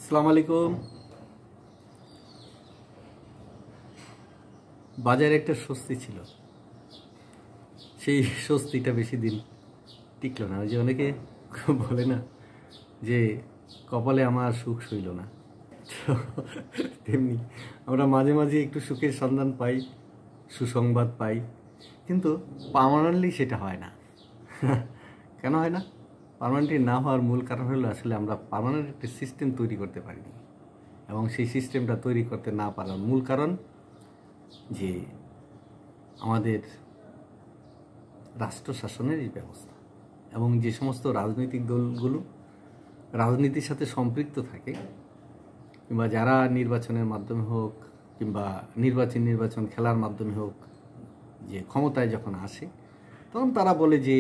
আসসালামু আলাইকুম। বাজারে একটা স্বস্তি ছিল, সেই স্বস্তিটা বেশি দিন টিকলো না। ওই যে অনেকে বলে না যে কপালে আমার সুখ সইল না, তো তেমনি আমরা মাঝে মাঝে একটু সুখের সন্ধান পাই, সুসংবাদ পাই, কিন্তু পার্মানেন্টলি সেটা হয় না। কেন হয় না? পার্মানেন্টলি না হওয়ার মূল কারণ হলো আসলে আমরা পার্মানেন্ট একটা সিস্টেম তৈরি করতে পারিনি, এবং সেই সিস্টেমটা তৈরি করতে না পারার মূল কারণ যে আমাদের রাষ্ট্র শাসনের এই ব্যবস্থা, এবং যে সমস্ত রাজনৈতিক দলগুলো রাজনীতির সাথে সম্পৃক্ত থাকে, কিংবা যারা নির্বাচনের মাধ্যমে হোক কিংবা নির্বাচন খেলার মাধ্যমে হোক যে ক্ষমতায় যখন আসে, তখন তারা বলে যে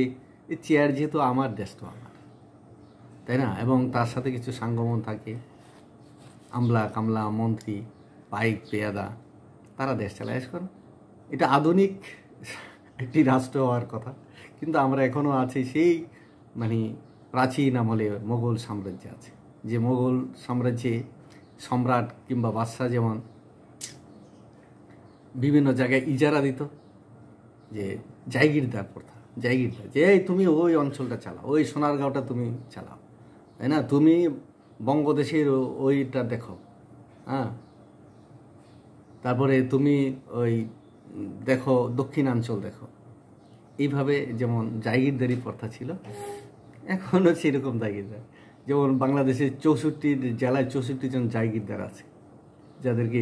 এই চেয়ার যেহেতু আমার, দেশ তো আমার, তাই না? এবং তার সাথে কিছু সাঙ্গমন থাকে, আমলা কামলা মন্ত্রী পাইক পেয়াদা, তারা দেশ চালায় করেন। এটা আধুনিক একটি রাষ্ট্র হওয়ার কথা, কিন্তু আমরা এখনও আছি সেই প্রাচীন আমলে মোগল সাম্রাজ্য আছে, যে মোগল সাম্রাজ্যে সম্রাট কিংবা বাদশাহ যেমন বিভিন্ন জায়গায় ইজারা দিত, যে জায়গিরদার প্রথা, জায়গিরদার, যে এই তুমি ওই অঞ্চলটা চালাও, ওই সোনারগাঁওটা তুমি চালাও, তাই না? তুমি বঙ্গদেশের ওইটা দেখো, হ্যাঁ, তারপরে তুমি ওই দেখো দক্ষিণাঞ্চল দেখো। এইভাবে যেমন জায়গিরদারি প্রথা ছিল, এখনও সেরকম জায়গিরদার। যেমন বাংলাদেশের 64 জেলায় 64 জন জায়গিরদার আছে, যাদেরকে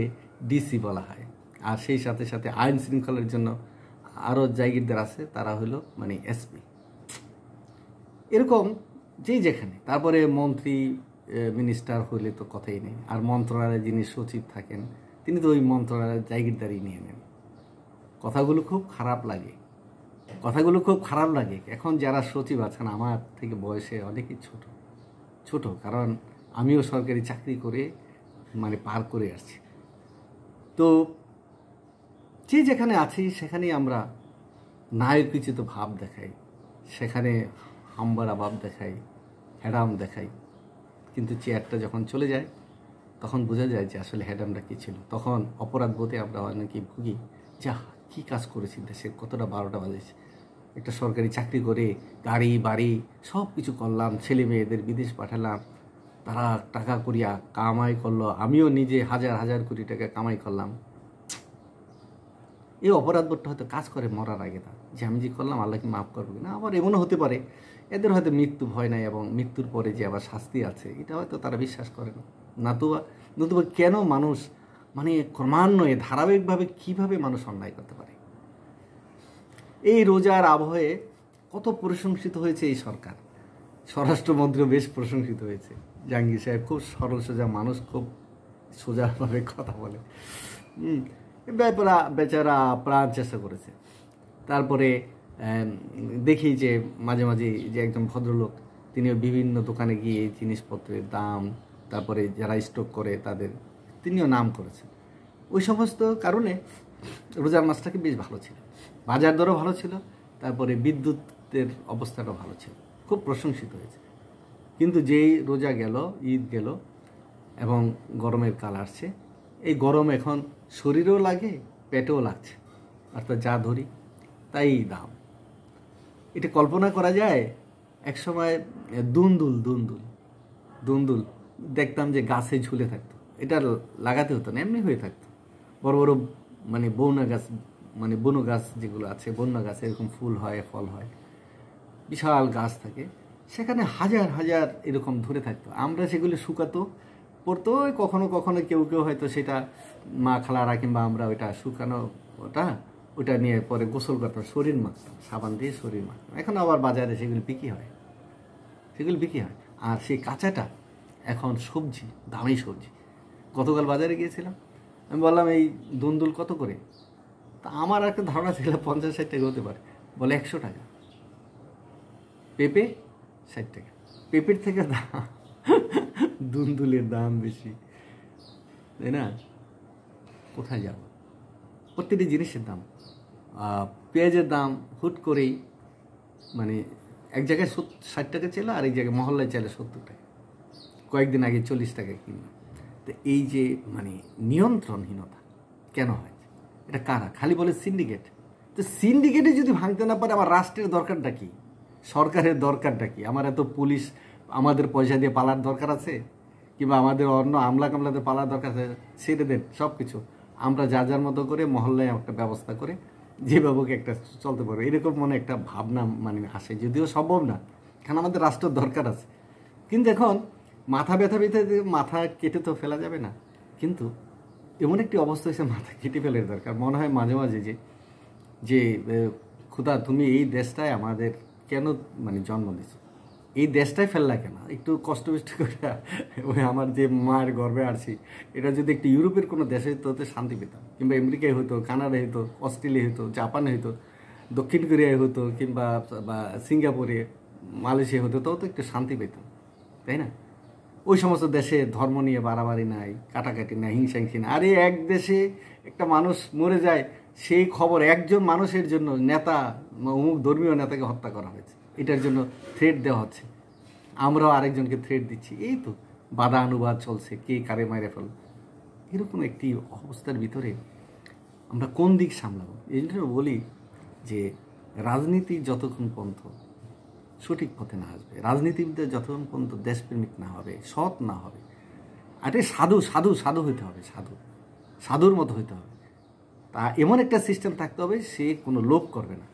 ডিসি বলা হয়। আর সেই সাথে সাথে আইন শৃঙ্খলার জন্য আরও জায়গিরদার আছে, তারা হলো এসপি। এরকম যেই যেখানে, তারপরে মন্ত্রী মিনিস্টার হইলে তো কথাই নেই। আর মন্ত্রণালয়ে যিনি সচিব থাকেন, তিনি তো ওই মন্ত্রণালয়ের জায়গিরদারি নিয়ে নেন। কথাগুলো খুব খারাপ লাগে। এখন যারা সচিব আছেন আমার থেকে বয়সে অনেকেই ছোট, কারণ আমিও সরকারি চাকরি করে পার করে আসছি। তো যে যেখানে আছি সেখানেই আমরা নায়কোচিত ভাব দেখাই, সেখানে হাম্বারা ভাব দেখাই, হ্যাডাম দেখাই, কিন্তু চেয়ারটা যখন চলে যায় তখন বোঝা যায় যে আসলে হ্যাডামটা কী ছিল। তখন অপরাধ বোধে আমরা অনেকেই ভুগি, যা কী কাজ করেছি, দেশে কতটা 12টা বাজেছে, একটা সরকারি চাকরি করে গাড়ি বাড়ি সব কিছু করলাম, ছেলে মেয়েদের বিদেশ পাঠালাম, তারা টাকা করিয়া কামাই করলো, আমিও নিজে হাজার কোটি টাকা কামাই করলাম। এই অপরাধবোধটা হয়তো কাজ করে মরার আগে, তা যে আমি যে করলাম আল্লাহ কি মাফ করবে না। আবার এমনও হতে পারে এদের হয়তো মৃত্যু ভয় নাই, এবং মৃত্যুর পরে যে আবার শাস্তি আছে এটা হয়তো তারা বিশ্বাস করে না। নতুবা কেন মানুষ ক্রমান্বয়ে ধারাবাহিকভাবে কিভাবে মানুষ অন্যায় করতে পারে? এই রোজার আবহে কত প্রশংসিত হয়েছে এই সরকার, স্বরাষ্ট্রমন্ত্রীও বেশ প্রশংসিত হয়েছে। জাহাঙ্গীর সাহেব খুব সরল সোজা মানুষ, খুব সোজাভাবে কথা বলে। বেচারা প্রাণ চেষ্টা করেছে। তারপরে দেখি যে মাঝে মাঝে যে একজন ভদ্রলোক, তিনিও বিভিন্ন দোকানে গিয়ে জিনিসপত্রের দাম, তারপরে যারা স্টক করে তাদের, তিনিও নাম করেছেন। ওই সমস্ত কারণে রোজার মাসটাকে বেশ ভালো ছিল, বাজার দরও ভালো ছিল, তারপরে বিদ্যুতের অবস্থাটাও ভালো ছিল, খুব প্রশংসিত হয়েছে। কিন্তু যেই রোজা গেল, ঈদ গেল এবং গরমের কাল আসছে, এই গরম এখন শরীরেও লাগে, পেটেও লাগছে, অর্থাৎ যা ধরি তাই দাম। এটা কল্পনা করা যায়। এক সময় দুন্দুল দেখতাম যে গাছে ঝুলে থাকতো, এটা লাগাতে হতো না, এমনি হয়ে থাকতো। বড় বড় বনো গাছ যেগুলো আছে, বন্য গাছ, এরকম ফুল হয়, ফল হয়, বিশাল গাছ থাকে, সেখানে হাজার এরকম ধরে থাকতো। আমরা সেগুলো শুকাতো পড়তো, কখনো কেউ হয়তো সেটা মা খালারা কিংবা আমরা ওইটা শুকানো ওটা নিয়ে পরে গোসল করতাম, শরীর মাখতাম, সাবান দিয়ে শরীর মাখতাম। এখন আবার বাজারে সেগুলো বিক্রি হয়। আর সেই কাঁচাটা এখন সবজি, দামি সবজি। গতকাল বাজারে গিয়েছিলাম, আমি বললাম এই দুন্দুল কত করে? তা আমার একটা ধারণা ছিল 50-60 টাকা হতে পারে। বলে 100 টাকা। পেঁপে 60 টাকা। পেঁপের থেকে দুন্দুলের দাম বেশি, তাই না? কোথায় যাব? প্রত্যেকটি জিনিসের দাম। পেঁয়াজের দাম হুট করেই এক জায়গায় 60 টাকা ছিল, আর এক জায়গায় মহল্লায় চাইলে 70 টাকা। কয়েকদিন আগে 40 টাকায় কিনলাম। তো এই যে মানে নিয়ন্ত্রণহীনতা কেন হয়? এটা কারা? খালি বলে সিন্ডিকেট। তো সিন্ডিকেটে যদি ভাঙতে না পারে, আমার রাষ্ট্রের দরকারটা কি? সরকারের দরকারটা কি? আমার এত পুলিশ আমাদের পয়সা দিয়ে পালার দরকার আছে? কিংবা আমাদের অন্য আমলা কামলাদের পালার দরকার আছে? ছেড়ে দেন সব কিছু, আমরা যার মতো করে মহল্লায় একটা ব্যবস্থা করে যেভাবে একটা চলতে পারবো, এরকম মনে একটা ভাবনা মানে আসে, যদিও সম্ভব না, কারণ আমাদের রাষ্ট্রের দরকার আছে। কিন্তু এখন মাথা ব্যথা মাথা কেটে তো ফেলা যাবে না, কিন্তু এমন একটি অবস্থা হয়েছে মাথা কেটে ফেলার দরকার। মনে হয় মাঝে মাঝে যে যে খুদা তুমি এই দেশটায় আমাদের কেন মানে জন্ম দিছো, এই দেশটাই ফেললা কেন? একটু কষ্ট বিষ্ট করে ওই আমার যে মায়ের গর্বে আসছি, এটা যদি একটু ইউরোপের কোনো দেশে হতো তো শান্তি পেতাম, কিংবা আমেরিকায় হতো, কানাডায় হতো, অস্ট্রেলিয়া হতো, জাপানে হতো, দক্ষিণ কোরিয়ায় হতো, কিংবা বা সিঙ্গাপুরে, মালয়েশিয়া হতো, তাও তো একটু শান্তি পেতাম, তাই না? ওই সমস্ত দেশে ধর্ম নিয়ে বাড়াবাড়ি নাই, কাটাকাটি নাই, হিংসাহিংসি নাই। আরে এক দেশে একটা মানুষ মরে যায়, সেই খবর একজন মানুষের জন্য নেতা, অমুক ধর্মীয় নেতাকে হত্যা করা হয়েছে, এটার জন্য থ্রেট দেওয়া হচ্ছে, আমরাও আরেকজনকে থ্রেট দিচ্ছি। এই তো বাধা অনুবাদ চলছে, কে কারে মাইরে ফেল। এরকম একটি অবস্থার ভিতরে আমরা কোন দিক সামলাবো? এই জন্য বলি যে রাজনীতি যতক্ষণ পর্যন্ত সঠিক পথে না আসবে, রাজনীতিবিদদের যতক্ষণ পর্যন্ত দেশপ্রেমিক না হবে, সৎ না হবে, আরে সাধু সাধু সাধু হইতে হবে, সাধুর মতো হইতে হবে। তা এমন একটা সিস্টেম থাকতে হবে, সে কোনো লোভ করবে না।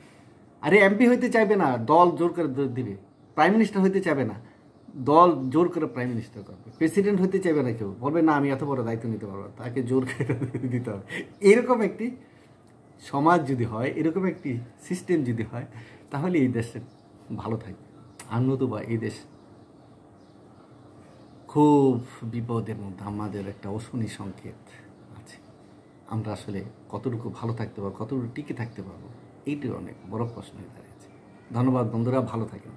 আরে এমপি হইতে চাইবে না, দল জোর করে দিবে। প্রাইম মিনিস্টার হইতে চাইবে না, দল জোর করে প্রাইম মিনিস্টার করবে। প্রেসিডেন্ট হইতে চাইবে না কেউ, বলবে না আমি এত বড় দায়িত্ব নিতে পারবো, তাকে জোর করে দিতে হবে। এরকম একটি সমাজ যদি হয়, এরকম একটি সিস্টেম যদি হয়, তাহলে এই দেশে ভালো থাকবে। আর নতুবা এই দেশ খুব বিপদের মধ্যে, আমাদের একটা অশনি সংকেত আছে। আমরা আসলে কতটুকু ভালো থাকতে পারবো, কতটুকু টিকে থাকতে পারবো, এইটি অনেক বড় প্রশ্ন হয়ে দাঁড়িয়েছে। ধন্যবাদ বন্ধুরা, ভালো থাকেন।